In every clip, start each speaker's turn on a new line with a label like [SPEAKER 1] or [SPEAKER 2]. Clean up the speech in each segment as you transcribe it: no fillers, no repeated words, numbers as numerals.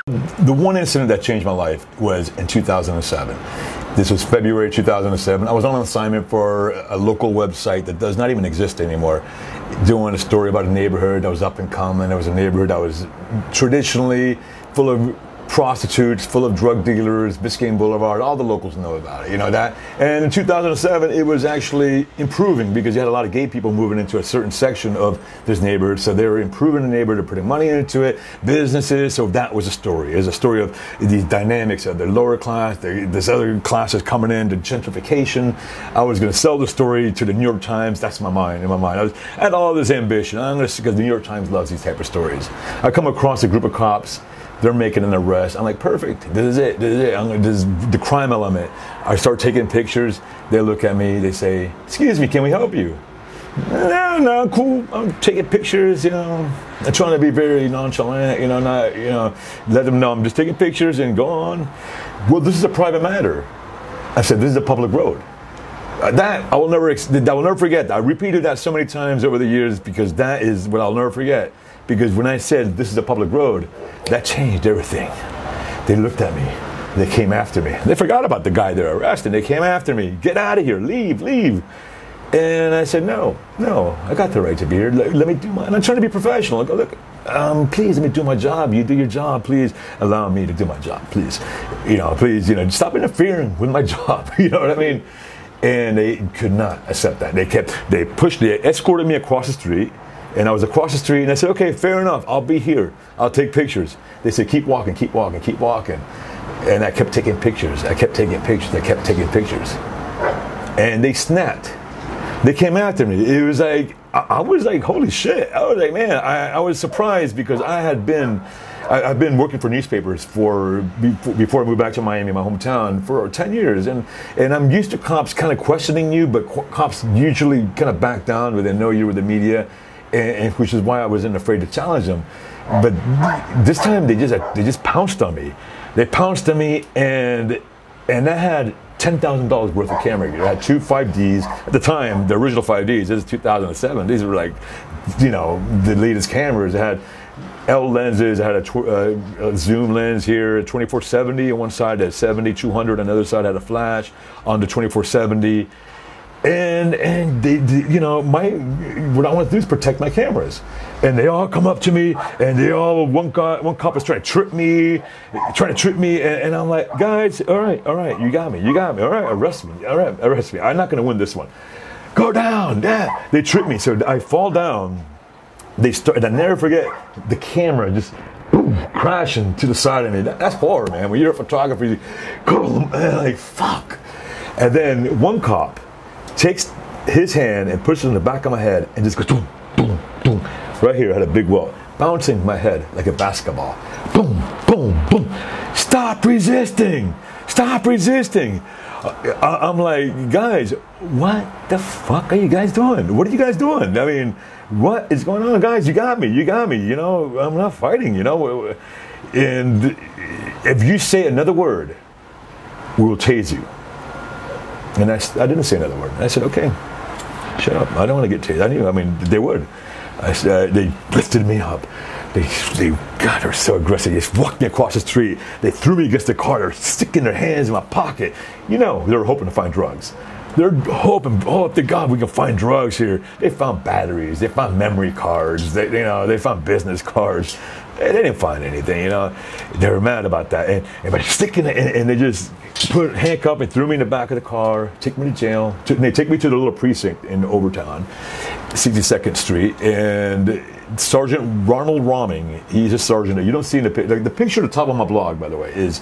[SPEAKER 1] The one incident that changed my life was in 2007. This was February 2007. I was on an assignment for a local website that does not even exist anymore, doing a story about a neighborhood that was up and coming. There was a neighborhood that was traditionally full of prostitutes, full of drug dealers, Biscayne Boulevard, all the locals know about it, you know that. And in 2007, it was actually improving because you had a lot of gay people moving into a certain section of this neighborhood. So they were improving the neighborhood, putting money into it, businesses. So that was a story. It was a story of these dynamics of the lower class, this other class is coming in, the gentrification. I was going to sell the story to the New York Times. That's in my mind. I had all this ambition. Because the New York Times loves these type of stories. I come across a group of cops. They're making an arrest. I'm like, perfect. This is it. This is the crime element. I start taking pictures. They look at me. They say, "Excuse me, can we help you?" No, cool. I'm taking pictures. I'm trying to be very nonchalant. Let them know I'm just taking pictures and go on. Well, this is a private matter. I said, this is a public road. That I will never forget. I repeated that so many times over the years because that is what I'll never forget. Because when I said this is a public road, that changed everything. They looked at me. They came after me. They forgot about the guy they're arresting. They came after me. Get out of here. Leave. And I said, no. I got the right to be here. Let me do my. And I'm trying to be professional. I go, look, please let me do my job. You do your job. Please allow me to do my job. Please, please, stop interfering with my job. You know what I mean? And they could not accept that. They escorted me across the street. And I was across the street, and I said, okay, fair enough. I'll be here. I'll take pictures. They said, keep walking. And I kept taking pictures. And they snapped. They came after me. It was like, I was like, holy shit. I was like, man, I was surprised because I've been working for newspapers before I moved back to Miami, my hometown, for 10 years. And I'm used to cops kind of questioning you, but cops usually kind of back down when they know you're with the media. And which is why I wasn't afraid to challenge them. But this time they just pounced on me. They pounced on me, and I had $10,000 worth of camera gear. I had two 5Ds at the time, the original 5Ds. This is 2007. These were like, the latest cameras. I had L lenses. I had a zoom lens here, a 2470 on one side, a 70-200 on the other side. I had a flash on the 2470. And they what I want to do is protect my cameras. And they all come up to me, and one cop is trying to trip me, and I'm like, guys, all right, you got me, all right, arrest me, I'm not going to win this one. Go down, yeah. They trip me, so I fall down. And I never forget the camera just boom, crashing to the side of me. That's horror, man. When you're a photographer, you go, man, like fuck. And then one cop takes his hand and pushes it in the back of my head and just goes boom, boom, boom. Right here, I had a big welt bouncing my head like a basketball. Boom, boom, boom. Stop resisting. I'm like, guys, what the fuck are you guys doing? What are you guys doing? I mean, what is going on, guys? You got me. I'm not fighting, And if you say another word, we will tase you. And I didn't say another word. I said, okay, shut up. I don't want to get tased. They would. They lifted me up. God, they're so aggressive. They just walked me across the street. They threw me against the car. They're sticking their hands in my pocket. They were hoping to find drugs. They're hoping, to God, we can find drugs here. They found batteries. They found memory cards. They found business cards. They didn't find anything, They were mad about that. And by sticking it, and they just put handcuffed and threw me in the back of the car, took me to jail. They take me to the little precinct in Overtown, 62nd Street, and Sergeant Ronald Romming, he's a sergeant. You don't see in the picture. Like the picture at the top of my blog, by the way, is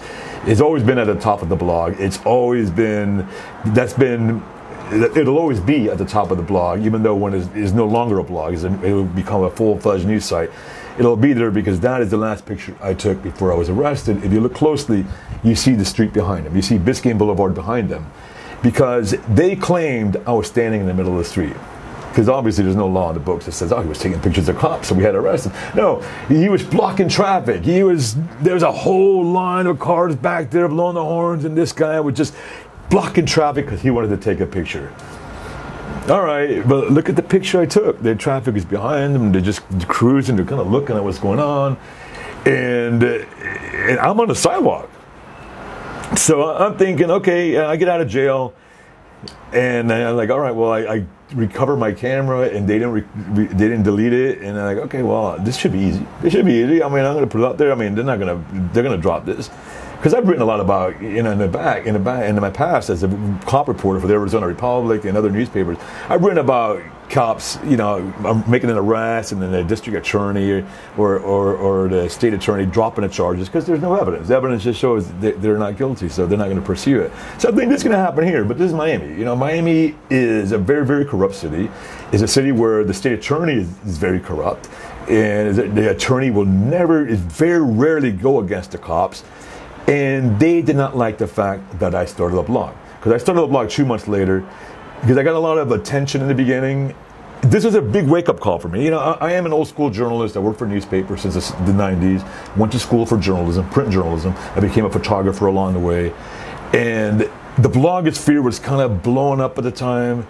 [SPEAKER 1] always been at the top of the blog. It's always been, it'll always be at the top of the blog, even though when it is no longer a blog, it will become a full-fledged news site. It'll be there because that is the last picture I took before I was arrested. If you look closely, you see the street behind them. You see Biscayne Boulevard behind them. Because they claimed I was standing in the middle of the street. Because obviously there's no law in the books that says, he was taking pictures of cops, so we had to arrest him. No, he was blocking traffic. There was a whole line of cars back there blowing the horns, and this guy was just blocking traffic because he wanted to take a picture. All right, but look at the picture I took. The traffic is behind them. They're just cruising. They're kind of looking at what's going on. and I'm on the sidewalk. So I'm thinking, okay, I get out of jail, and I'm like, all right, well, I recover my camera, and they didn't delete it, and I'm like, okay, well, this should be easy. This should be easy. I mean, I'm gonna put it out there. I mean, they're gonna drop this, because I've written a lot about, in my past as a cop reporter for the Arizona Republic and other newspapers. I've written about cops, making an arrest, and then the district attorney or the state attorney dropping the charges because there's no evidence. The evidence just shows that they're not guilty, so they're not going to pursue it. So I think this is going to happen here, but this is Miami. Miami is a very, very corrupt city. It's a city where the state attorney is very corrupt, and the attorney will very rarely go against the cops. And they did not like the fact that I started a blog, because I started a blog 2 months later, because I got a lot of attention in the beginning. This was a big wake-up call for me. I am an old-school journalist. I worked for newspapers since the 90s, went to school for journalism, print journalism. I became a photographer along the way. And the blogosphere was kind of blowing up at the time.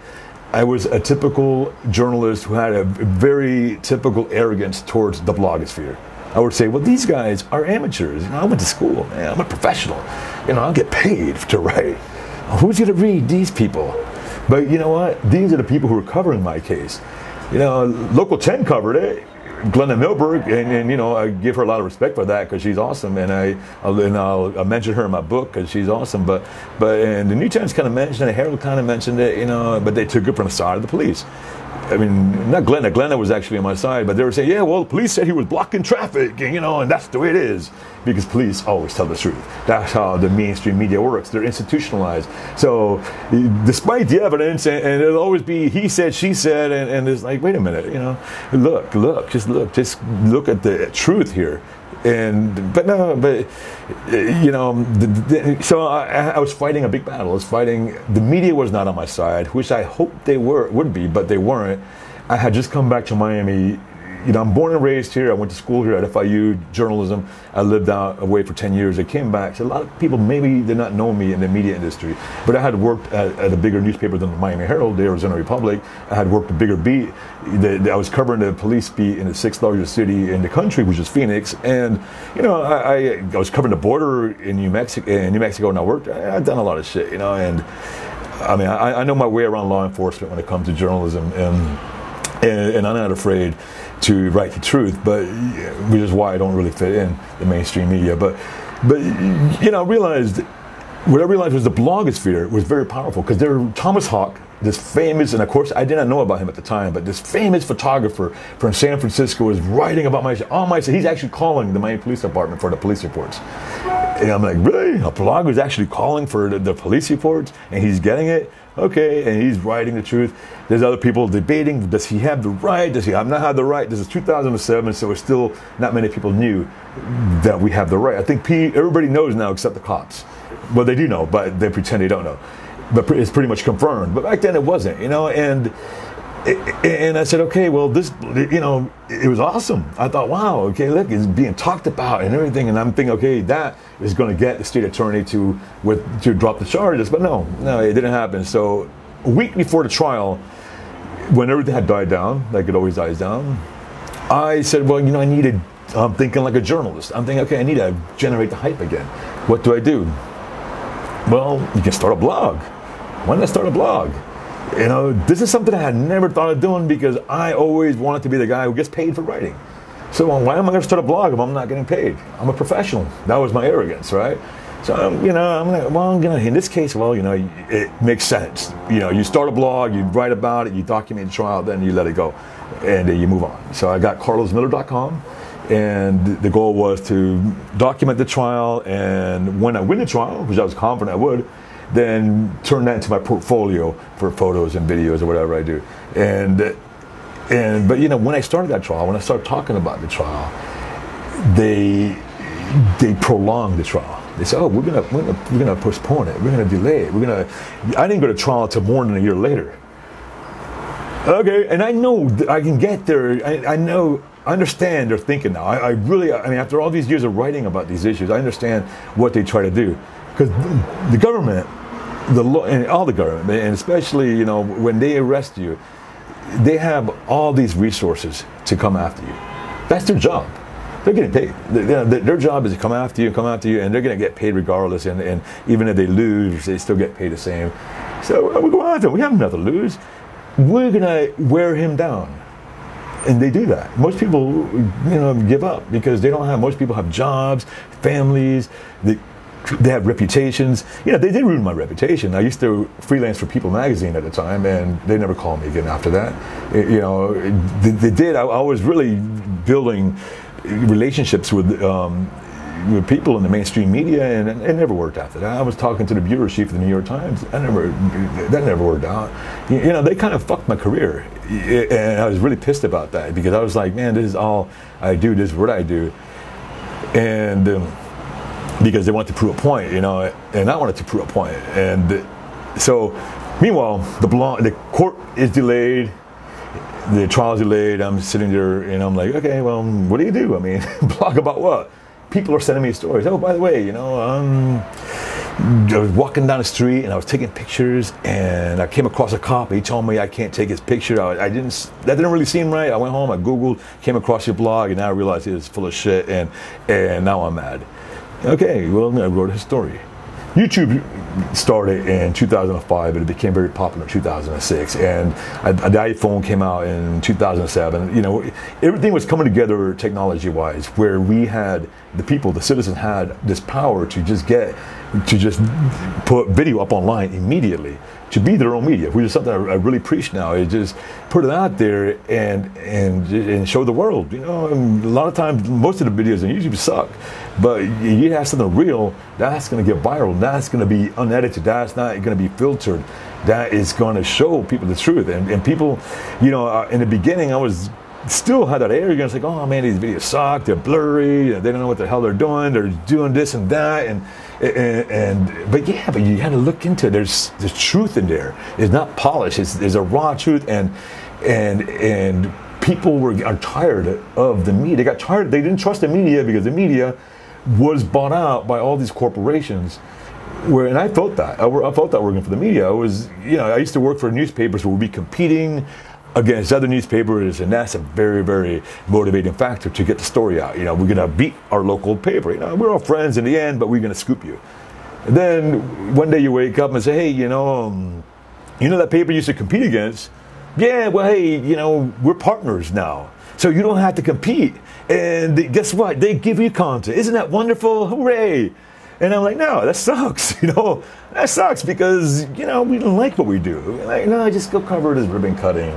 [SPEAKER 1] I was a typical journalist who had a very typical arrogance towards the blogosphere. I would say, well, these guys are amateurs. I went to school, man. I'm a professional. I'll get paid to write. Who's going to read these people? But you know what? These are the people who are covering my case. Local 10 covered it. Glenda Milberg, and I give her a lot of respect for that because she's awesome, and I'll mention her in my book because she's awesome. But and the New Times kind of mentioned it, Herald kind of mentioned it, but they took it from the side of the police. I mean, not Glenda. Glenda was actually on my side, but they were saying, yeah, well, the police said he was blocking traffic, and that's the way it is. Because police always tell the truth. That's how the mainstream media works. They're institutionalized. So, despite the evidence, and it'll always be he said, she said, and it's like, wait a minute, look at the truth here. So I was fighting a big battle. The media was not on my side, which I hoped they would be, but they weren't. I had just come back to Miami. I'm born and raised here. I went to school here at FIU, journalism. I lived out away for 10 years. I came back. So a lot of people, maybe they're not know me in the media industry, but I had worked at a bigger newspaper than the Miami Herald, the Arizona Republic. I had worked a bigger beat. I was covering the police beat in the 6th largest city in the country, which is Phoenix. And, I was covering the border in New Mexico, and I've done a lot of shit, and I mean, I know my way around law enforcement when it comes to journalism, and I'm not afraid to write the truth, which is why I don't really fit in the mainstream media. But I realized what I realized was the blogosphere was very powerful, because Thomas Hawk, this famous, and of course I did not know about him at the time, but this famous photographer from San Francisco was writing about he's actually calling the Miami Police Department for the police reports. And I'm like, really? A blogger is actually calling for the police reports, and he's getting it? Okay, and he's writing the truth. There's other people debating, does he have the right? Does he not have the right? This is 2007, so it's still not many people knew that we have the right. I think everybody knows now except the cops. Well, they do know, but they pretend they don't know. But it's pretty much confirmed. But back then it wasn't, and I said, okay, well, this, it was awesome. I thought, wow, okay, look, it's being talked about and everything. And I'm thinking, okay, that is going to get the state attorney to drop the charges. But no, it didn't happen. So a week before the trial, when everything had died down, like it always dies down, I said, well, I'm thinking like a journalist. I'm thinking, okay, I need to generate the hype again. What do I do? Well, you can start a blog. Why not start a blog? This is something I had never thought of doing, because I always wanted to be the guy who gets paid for writing. So why am I going to start a blog if I'm not getting paid? I'm a professional. That was my arrogance, right? So, I'm like, well, in this case, it makes sense. You start a blog, you write about it, you document the trial, then you let it go, and then you move on. So I got carlosmiller.com, and the goal was to document the trial, and when I win the trial, which I was confident I would, then turn that into my portfolio for photos and videos or whatever I do. But when I started that trial, when I started talking about the trial, they prolonged the trial. They said, "Oh, we're gonna postpone it. We're gonna delay it. I didn't go to trial until more than a year later." Okay, and I know I can get there. I understand their thinking now. I mean, after all these years of writing about these issues, I understand what they try to do. Because the government, the law, and all the government, and especially, when they arrest you, they have all these resources to come after you. That's their job. they're getting paid. Their job is to come after you, and they're going to get paid regardless. And even if they lose, they still get paid the same. So we go after them. We have nothing to lose. We're going to wear him down. And they do that. Most people, give up because they don't have. Most people have jobs, families. They have reputations. They did ruin my reputation. I used to freelance for People magazine at the time, and they never called me again after that. They did. I was really building relationships with people in the mainstream media, and it never worked after that. I was talking to the bureau chief of the New York Times. That never worked out. They kind of fucked my career, and I was really pissed about that because I was like, man, this is all I do. This is what I do, and because they wanted to prove a point, and I wanted to prove a point, and so meanwhile, the court is delayed. The trial's delayed. I'm sitting there, and I'm like, okay, well, what do you do? I mean, blog about what? People are sending me stories. Oh, by the way, I was walking down the street and I was taking pictures, and I came across a cop. He told me I can't take his picture. That didn't really seem right. I went home, I Googled, came across your blog, and now I realized it was full of shit, and now I'm mad. Okay, well, I wrote his story. YouTube started in 2005, but it became very popular in 2006. And the iPhone came out in 2007. Everything was coming together technology-wise, where we had the citizens had this power to just put video up online immediately, to be their own media, which is something I really preach now. Is just put it out there and show the world. A lot of times, most of the videos on YouTube suck, but you have something real that's going to get viral. That's going to be unedited. That's not going to be filtered. That is going to show people the truth. And people, in the beginning, I was still had that arrogance, like, oh man, these videos suck. They're blurry. They don't know what the hell they're doing. They're doing this and that. But you had to look into it. There's truth in there. It's not polished. There's a raw truth, and people are tired of the media. They got tired. They didn't trust the media because the media was bought out by all these corporations. And I felt that. I felt that working for the media. I used to work for newspapers where we'd be competing against other newspapers, and that's a very, very motivating factor to get the story out. We're going to beat our local paper. We're all friends in the end, but we're going to scoop you. And then one day you wake up and say, hey, that paper you used to compete against? Yeah, well, hey, we're partners now. So you don't have to compete. And guess what? They give you content. Isn't that wonderful? Hooray! And I'm like, no, that sucks. That sucks because, we don't like what we do. Like, no, just go cover this ribbon cutting.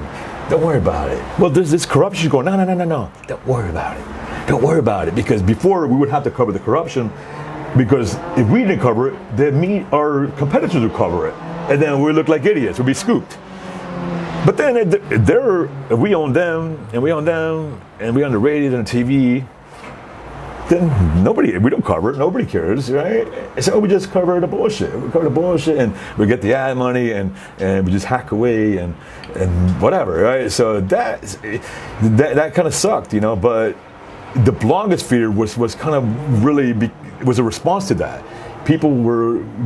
[SPEAKER 1] Don't worry about it. Well, there's this corruption. You go, no. Don't worry about it. Don't worry about it. Because before we would have to cover the corruption, because if we didn't cover it, then our competitors would cover it. And then we'd look like idiots. We'd be scooped. But then we own them, and we own them, and we own the radio and the TV. Then we don't cover it. Nobody cares, right? So we just cover the bullshit. We cover the bullshit, and we get the ad money, and we just hack away and whatever, right? So that kind of sucked, But the blogosphere was kind of really was a response to that. People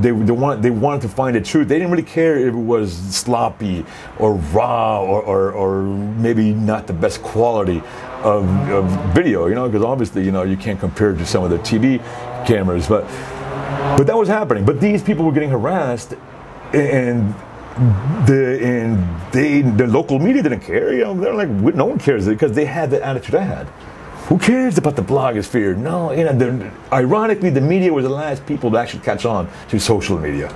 [SPEAKER 1] they wanted to find the truth. They didn't really care if it was sloppy or raw or maybe not the best quality of video, because obviously you can't compare it to some of the TV cameras, but that was happening. But these people were getting harassed, and the local media didn't care. They're like, no one cares, because they had the attitude I had. Who cares about the blogosphere? No, ironically, the media was the last people to actually catch on to social media,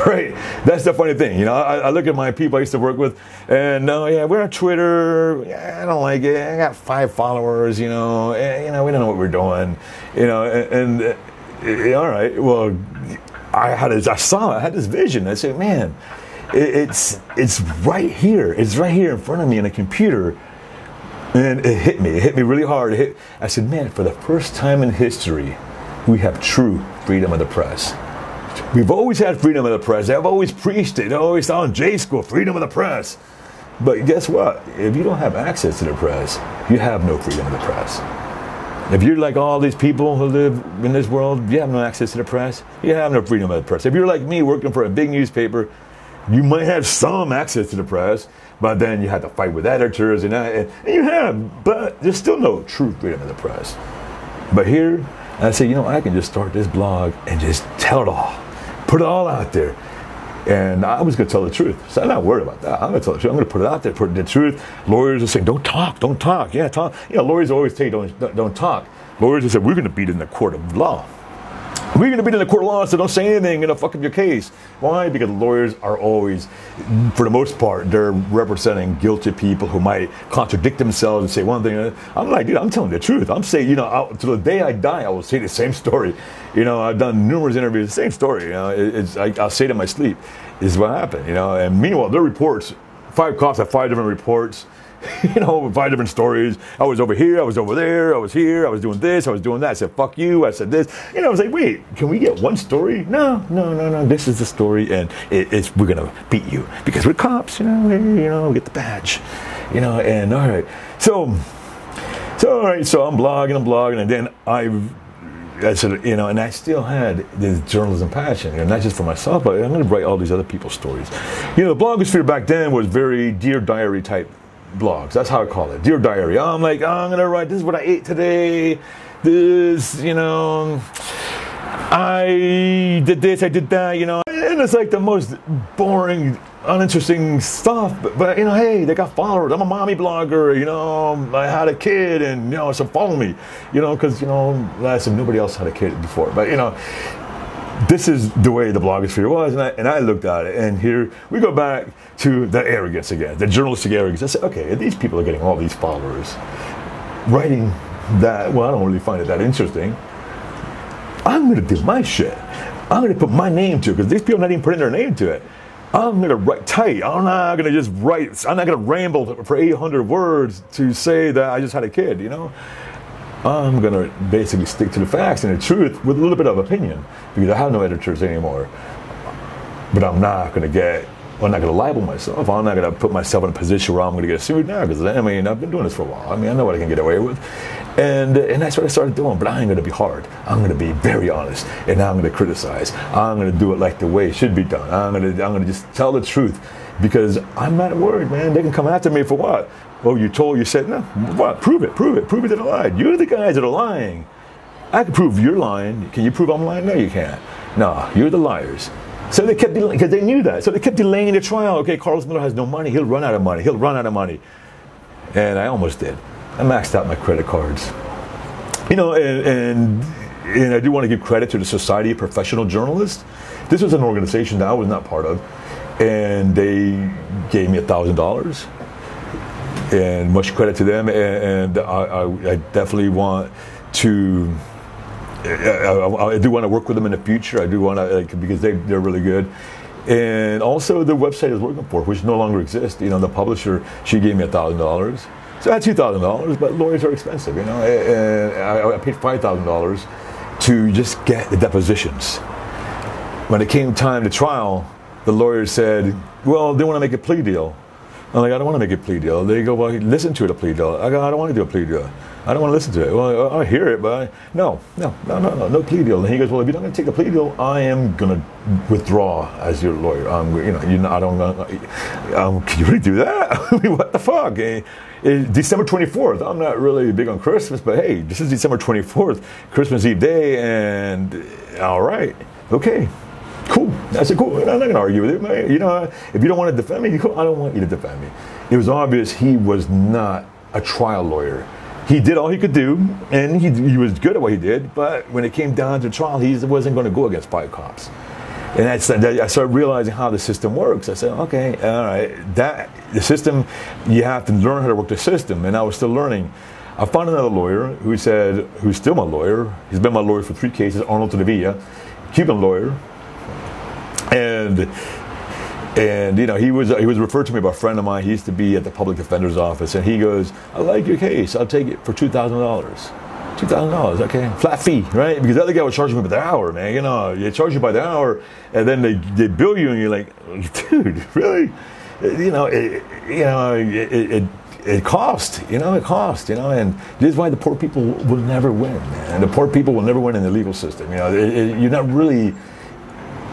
[SPEAKER 1] right? That's the funny thing. I look at my people I used to work with, and we're on Twitter. Yeah, I don't like it. I got 5 followers. We don't know what we're doing. All right. Well, I had this vision. I said, man, it's right here. It's right here in front of me on a computer. And it hit me really hard. I said, man, for the first time in history, we have true freedom of the press. We've always had freedom of the press. I've always preached it. I always on J School, freedom of the press. But guess what? If you don't have access to the press, you have no freedom of the press. If you're like all these people who live in this world, you have no access to the press. You have no freedom of the press. If you're like me working for a big newspaper, you might have some access to the press, but then you have to fight with editors, and you have, but there's still no true freedom of the press. But here, I say, you know, I can just start this blog and just tell it all, put it all out there. And I was going to tell the truth. So I'm not worried about that. I'm going to tell the truth. I'm going to put it out there, put the truth. Lawyers are saying, don't talk. Yeah, talk. You know, lawyers always tell you, don't talk. Lawyers have said, we're going to beat it in the court of law. We're going to beat it in the court of law, so don't say anything, you know, fuck up your case. Why? Because lawyers are always, for the most part, they're representing guilty people who might contradict themselves and say one thing. I'm like, dude, I'm telling the truth. I'm saying, you know, to the day I die, I will say the same story. You know, I've done numerous interviews, the same story. You know, I'll say it in my sleep. This is what happened, you know. And meanwhile, their reports, 5 cops have 5 different reports. You know, 5 different stories. I was over here, I was over there, I was here, I was doing this, I was doing that. I said, fuck you, I said this. You know, I was like, wait, can we get one story? No. This is the story, and we're gonna beat you because we're cops. You know, we get the badge. You know, and all right. So all right. So I'm blogging, and then I said, you know, and I still had this journalism passion, you know, not just for myself, but I'm going to write all these other people's stories. You know, the blogosphere back then was very Dear Diary type blogs. That's how I call it. Dear Diary. I'm like, I'm going to write, this is what I ate today. This, you know, I did this, I did that, you know. And it's like the most boring, uninteresting stuff. But you know, hey, they got followers. I'm a mommy blogger, you know. I had a kid, and, you know, so follow me. You know, because, you know, last time nobody else had a kid before. But, you know, this is the way the blogosphere was, and I looked at it, and here we go back to the arrogance again, the journalistic arrogance. I said, okay, these people are getting all these followers, writing that, well, I don't really find it that interesting. I'm going to do my shit. I'm going to put my name to it, because these people are not even putting their name to it. I'm going to write tight. I'm not going to just write, I'm not going to ramble for 800 words to say that I just had a kid, you know? I'm going to basically stick to the facts and the truth with a little bit of opinion, because I have no editors anymore. But I'm not going to libel myself. I'm not going to put myself in a position where I'm going to get sued now, because, I mean, I've been doing this for a while. I mean, I know what I can get away with. And that's what I started doing. But I ain't going to be hard. I'm going to be very honest. And I'm going to criticize. I'm going to do it like the way it should be done. I'm going to just tell the truth, because I'm not worried, man. They can come after me for what? Oh, you said no. What? Prove it that I lied. You're the guys that are lying. I can prove you're lying. Can you prove I'm lying? No, you can't. No, you're the liars. So they kept delaying, because they knew that. So they kept delaying the trial. Okay, Carlos Miller has no money. He'll run out of money. And I almost did. I maxed out my credit cards. You know, and I do want to give credit to the Society of Professional Journalists. This was an organization that I was not part of, and they gave me $1,000. And much credit to them, and I definitely want to. I do want to work with them in the future. I do want to, because they're really good. And also the website I was working for, which no longer exists. You know, the publisher, she gave me $1,000. So I had $2,000, but lawyers are expensive. You know, and I paid $5,000 to just get the depositions. When it came time to trial, the lawyers said, "Well, they want to make a plea deal." I'm like, I don't want to make a plea deal. They go, well, listen to it, a plea deal. I go, I don't want to do a plea deal. I don't want to listen to it. Well, I hear it, but no plea deal. And he goes, well, if you're not going to take the plea deal, I am going to withdraw as your lawyer. Can you really do that? I mean, what the fuck? December 24th. I'm not really big on Christmas, but hey, this is December 24th, Christmas Eve day, and all right, okay. Cool. I said, cool. I'm not going to argue with it. Man. You know, if you don't want to defend me, cool. I don't want you to defend me. It was obvious he was not a trial lawyer. He did all he could do, and he was good at what he did, but when it came down to trial, he wasn't going to go against 5 cops. And I started realizing how the system works. I said, okay, all right, the system, you have to learn how to work the system, and I was still learning. I found another lawyer who's still my lawyer. He's been my lawyer for 3 cases, Arnold Tadavilla, Cuban lawyer. And you know, he was referred to me by a friend of mine. He used to be at the public defender's office, and he goes, I like your case. I'll take it for $2,000. $2,000, okay, flat fee, right? Because the other guy was charging me by the hour, man. You know, they charge you by the hour, and then they bill you, and you're like, dude, really? You know, it costs. You know, and this is why the poor people will never win, man. The poor people will never win in the legal system. You know, you're not really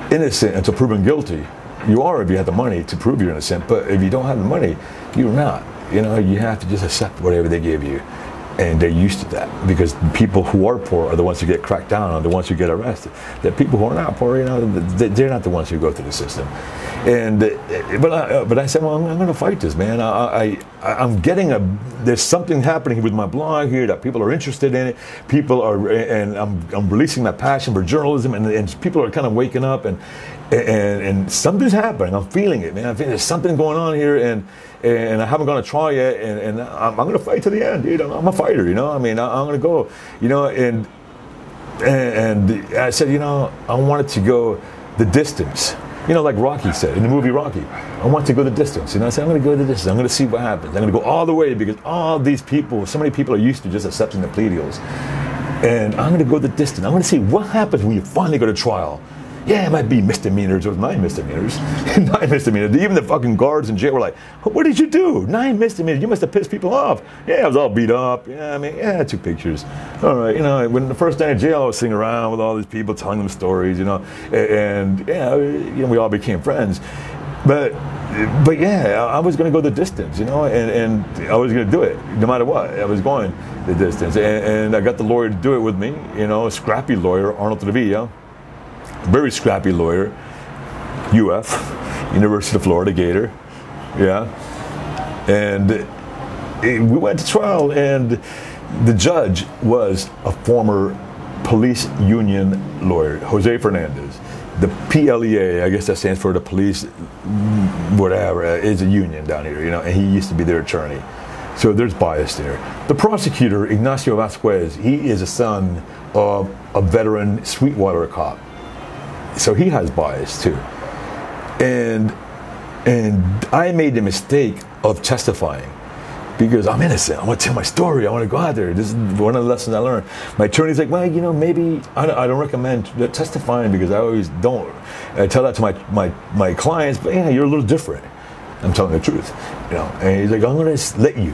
[SPEAKER 1] innocent until proven guilty. You are if you have the money to prove you're innocent, but if you don't have the money, you're not. You know, you have to just accept whatever they give you. And they're used to that because people who are poor are the ones who get cracked down on, the ones who get arrested. The people who are not poor, they're not the ones who go through the system. And but I said, well, I'm going to fight this, man. I'm getting there's something happening with my blog here that people are interested in it. People are, and I'm releasing my passion for journalism, and people are kind of waking up, and something's happening. I'm feeling it, man. I feel there's something going on here, and I haven't gone to trial yet, and I'm going to fight to the end, dude. I'm a fighter, I mean, I'm going to go, and I said, I wanted to go the distance. Like Rocky said in the movie Rocky, I want to go the distance. I said, I'm going to go the distance. I'm going to see what happens. I'm going to go all the way because all these people, so many people are used to just accepting the plea deals. And I'm going to go the distance. I'm going to see what happens when you finally go to trial. Yeah, it might be misdemeanors. It was 9 misdemeanors. 9 misdemeanors. Even the fucking guards in jail were like, what did you do? 9 misdemeanors. You must have pissed people off. Yeah, I was all beat up. Yeah, I took pictures. All right, when the first day in jail, I was sitting around with all these people telling them stories, and we all became friends. But yeah, I was going to go the distance, and I was going to do it no matter what. I was going the distance. And I got the lawyer to do it with me, a scrappy lawyer, Arnold Trevilla. Very scrappy lawyer, UF, University of Florida, Gator, yeah. And we went to trial, and the judge was a former police union lawyer, Jose Fernandez. The PLEA, I guess that stands for the police, whatever, is a union down here, and he used to be their attorney. So there's bias there. The prosecutor, Ignacio Vasquez, he is a son of a veteran Sweetwater cop. So he has bias too. And I made the mistake of testifying because I'm innocent. I want to tell my story. I want to go out there. This is one of the lessons I learned. My attorney's like, well, maybe I don't recommend testifying because I always don't. I tell that to my clients, but yeah, you're a little different. I'm telling the truth, And he's like, I'm going to let you.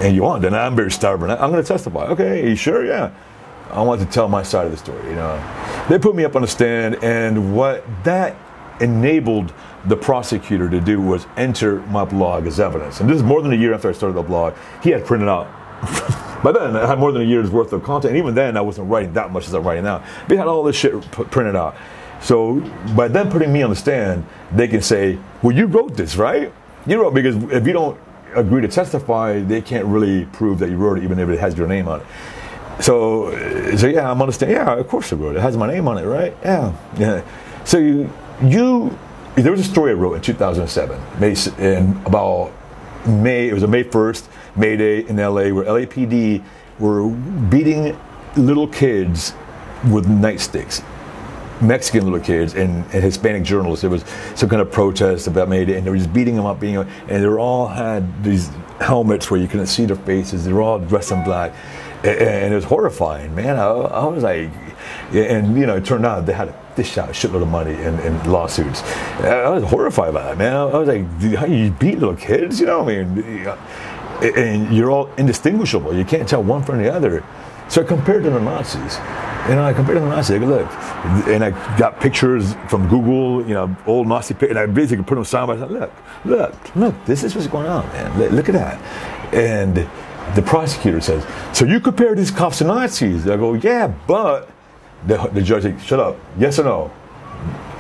[SPEAKER 1] And you want? And I'm very stubborn. I'm going to testify. Okay, are you sure? Yeah. I want to tell my side of the story, They put me up on the stand, and what that enabled the prosecutor to do was enter my blog as evidence. And this is more than a year after I started the blog. He had printed out. By then, I had more than a year's worth of content. And even then, I wasn't writing that much as I'm writing now. But he had all this shit printed out. So by them putting me on the stand, they can say, well, you wrote this, right? You wrote, because if you don't agree to testify, they can't really prove that you wrote it, even if it has your name on it. So yeah, I'm on the stand. Yeah, of course I wrote it. It has my name on it, right? Yeah. So there was a story I wrote in 2007, about May. It was a May 1st, May Day in LA, where LAPD were beating little kids with nightsticks. Mexican little kids and Hispanic journalists. It was some kind of protest about May Day, and they were just beating them up, and they all had these helmets where you couldn't see their faces. They were all dressed in black. And it was horrifying, man. I was like, and it turned out they had to dish out a shitload of money in lawsuits. I was horrified by that, man. I was like, how you beat little kids? And you're all indistinguishable. You can't tell one from the other. So I compared to the Nazis. I compared to the Nazis. Look, and I got pictures from Google, old Nazi pictures, and I basically put them side by side. Look, this is what's going on, man. Look at that. And the prosecutor says, so you compare these cops to Nazis? I go, yeah, but the judge says, shut up. Yes or no?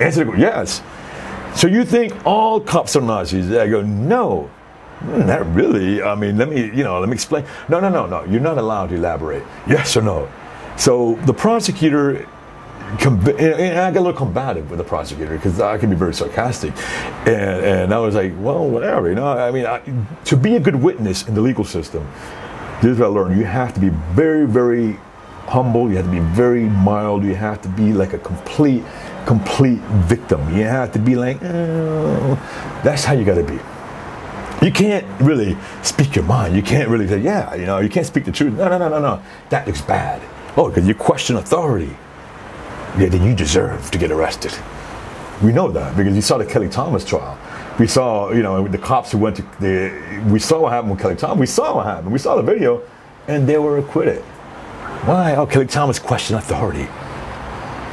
[SPEAKER 1] Answer, yes. So you think all cops are Nazis? I go, no, not really. I mean, let me explain. No. You're not allowed to elaborate. Yes or no? So the prosecutor, and I got a little combative with the prosecutor because I can be very sarcastic, and I was like, well, whatever, to be a good witness in the legal system, this is what I learned. You have to be very, very humble. You have to be very mild. You have to be like a complete victim. You have to be like, oh. That's how you got to be. You can't really speak your mind. You can't really say, yeah, you can't speak the truth. No. That looks bad. Oh, because you question authority. Yeah, then you deserve to get arrested. We know that because you saw the Kelly Thomas trial. We saw, the cops who went to we saw what happened with Kelly Thomas. We saw what happened. We saw the video, and they were acquitted. Why? Oh, Kelly Thomas questioned authority.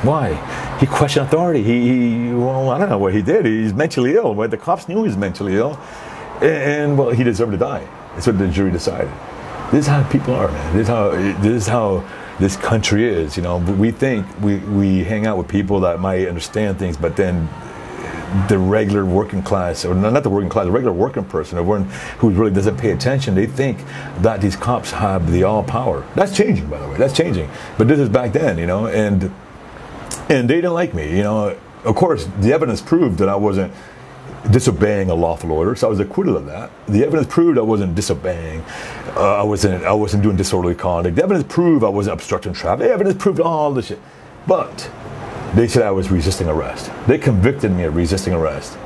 [SPEAKER 1] Why? He questioned authority. Well, I don't know what he did. He's mentally ill. The cops knew he was mentally ill, and well, he deserved to die. That's what the jury decided. This is how people are, man. This is how this country is. You know, we think we hang out with people that might understand things, but then the regular working class, or not the working class, the regular working person, or one who really doesn't pay attention, they think that these cops have the all power. That's changing, by the way. That's changing. But this is back then, you know, and they didn't like me, you know. Of course, the evidence proved that I wasn't disobeying a lawful order, so I was acquitted of that. The evidence proved I wasn't disobeying. I wasn't doing disorderly conduct. The evidence proved I wasn't obstructing traffic. The evidence proved all this shit. But they said I was resisting arrest. They convicted me of resisting arrest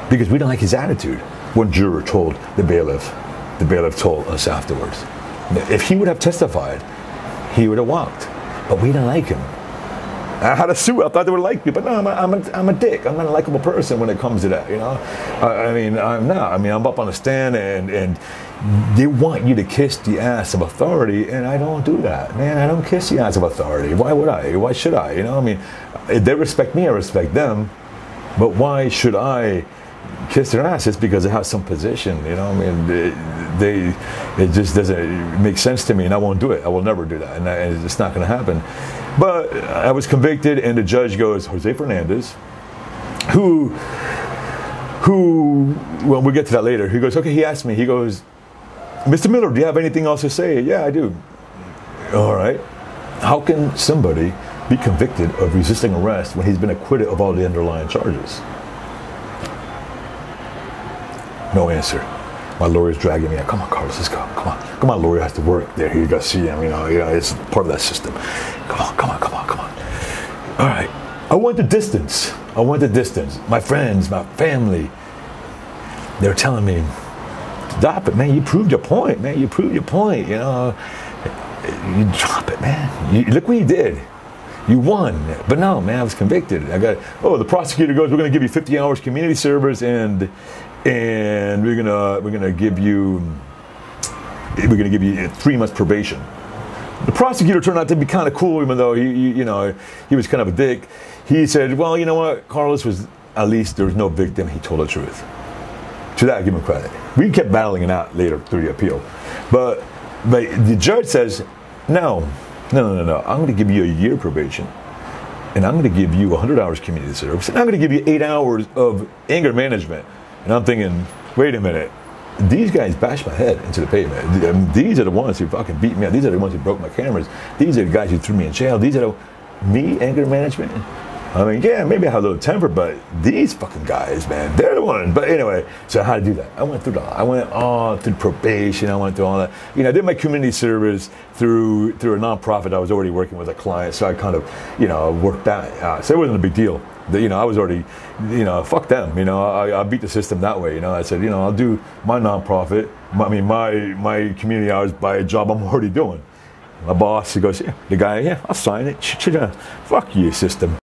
[SPEAKER 1] because we didn't like his attitude. One juror told the bailiff told us afterwards, if he would have testified, he would have walked. But we didn't like him. I had a suit. I thought they would like me, but no, I'm a dick. I'm not a likable person when it comes to that, you know. I mean, I'm not. I mean, I'm up on the stand, and they want you to kiss the ass of authority, and I don't do that, man. I don't kiss the ass of authority. Why would I? Why should I? You know, I mean, they respect me, I respect them, but why should I kiss their ass? It's because they have some position, you know. I mean, it just doesn't make sense to me, and I won't do it. I will never do that, and it's not going to happen. But I was convicted, and the judge goes, Jose Fernandez, who, well, we'll get to that later. He goes, okay, he asked me, he goes, Mr. Miller, do you have anything else to say? Yeah, I do. All right. How can somebody be convicted of resisting arrest when he's been acquitted of all the underlying charges? No answer. My lawyer's dragging me out. Come on, Carlos, let's go. Come on, lawyer has to work there. You got to see him. You know, it's part of that system. Come on. All right. I went the distance. My friends, my family, they were telling me, stop it, man. You proved your point, man. You know, you drop it, man. Look what you did. You won. But no, man, I was convicted. The prosecutor goes, we're going to give you 50 hours community service, and we're gonna give you 3 months probation. The prosecutor turned out to be kind of cool, even though he was kind of a dick. He said, well, you know what, Carlos was, at least there was no victim. He told the truth. To that, I give him credit. We kept battling it out later through the appeal, but the judge says, no. I'm going to give you a year probation, and I'm going to give you 100 hours community service, and I'm going to give you 8 hours of anger management. And I'm thinking, wait a minute, these guys bashed my head into the pavement. These are the ones who fucking beat me up. These are the ones who broke my cameras. These are the guys who threw me in jail. These are me, anger management. I mean, yeah, maybe I have a little temper, but these fucking guys, man, they're the ones. But anyway, so how to do that? I went through probation. I went through all that. You know, I did my community service through a nonprofit. I was already working with a client, so I kind of, worked that out. So it wasn't a big deal. I was already, fuck them. I beat the system that way. I said, I'll do my nonprofit, my community hours by a job I'm already doing. My boss, he goes, the guy, I'll sign it. Fuck you, system.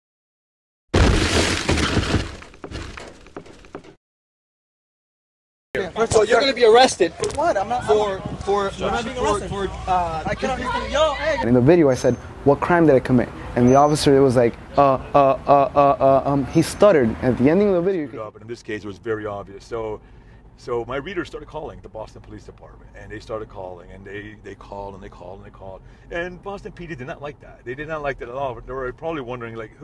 [SPEAKER 2] So you're going to be arrested.
[SPEAKER 3] For what? I'm not.
[SPEAKER 2] You're not being arrested.
[SPEAKER 3] I cannot. Yo, hey.
[SPEAKER 4] In the video, I said, "What crime did I commit?" And the officer, it was like, he stuttered. At the ending of the video,
[SPEAKER 1] but in this case, it was very obvious. So my readers started calling the Boston Police Department, and they started calling, and they called and they called and they called, and Boston PD did not like that. They did not like that at all. They were probably wondering, like, who.